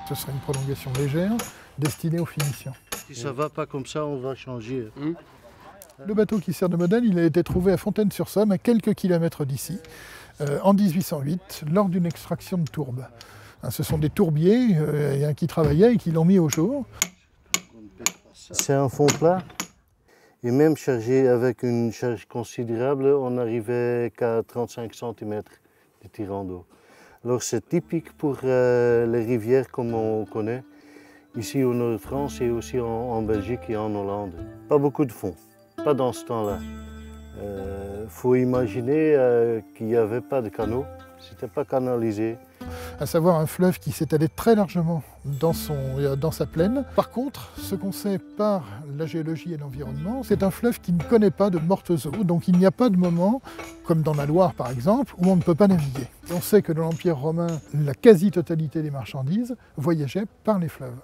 Ce serait une prolongation légère destinée aux finitions. Si ça ne va pas comme ça, on va changer. Le bateau qui sert de modèle, il a été trouvé à Fontaine-sur-Somme, à quelques kilomètres d'ici, en 1808, lors d'une extraction de tourbe. Ce sont des tourbiers qui travaillaient et qui l'ont mis au jour. C'est un fond plat. Et même chargé avec une charge considérable, on n'arrivait qu'à 35 cm de tirant d'eau. Alors c'est typique pour les rivières comme on connaît, ici au nord de France et aussi en Belgique et en Hollande. Pas beaucoup de fond, pas dans ce temps-là. Faut imaginer qu'il n'y avait pas de canaux, c'était pas canalisé. À savoir un fleuve qui s'étalait très largement dans sa plaine. Par contre, ce qu'on sait par la géologie et l'environnement, c'est un fleuve qui ne connaît pas de mortes eaux. Donc il n'y a pas de moment, comme dans la Loire par exemple, où on ne peut pas naviguer. On sait que dans l'Empire romain, la quasi-totalité des marchandises voyageaient par les fleuves.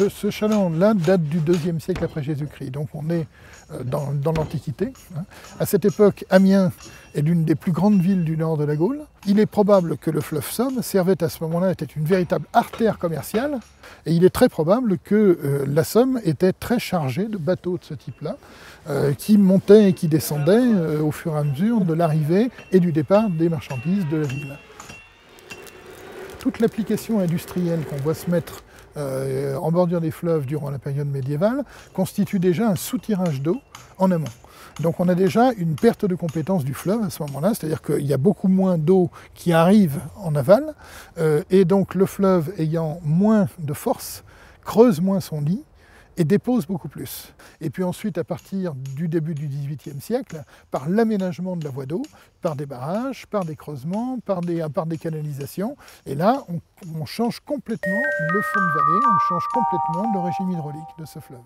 Ce chaland-là date du IIe siècle après Jésus-Christ, donc on est dans l'Antiquité. À cette époque, Amiens est l'une des plus grandes villes du nord de la Gaule. Il est probable que le fleuve Somme servait à ce moment-là, était une véritable artère commerciale, et il est très probable que la Somme était très chargée de bateaux de ce type-là, qui montaient et qui descendaient au fur et à mesure de l'arrivée et du départ des marchandises de la ville. Toute l'application industrielle qu'on voit se mettre en bordure des fleuves durant la période médiévale constitue déjà un soutirage d'eau en amont. Donc on a déjà une perte de compétence du fleuve à ce moment-là, c'est-à-dire qu'il y a beaucoup moins d'eau qui arrive en aval, et donc le fleuve ayant moins de force, creuse moins son lit, et dépose beaucoup plus. Et puis ensuite, à partir du début du XVIIIe siècle, par l'aménagement de la voie d'eau, par des barrages, par des creusements, par des canalisations, et là, on change complètement le fond de vallée, on change complètement le régime hydraulique de ce fleuve.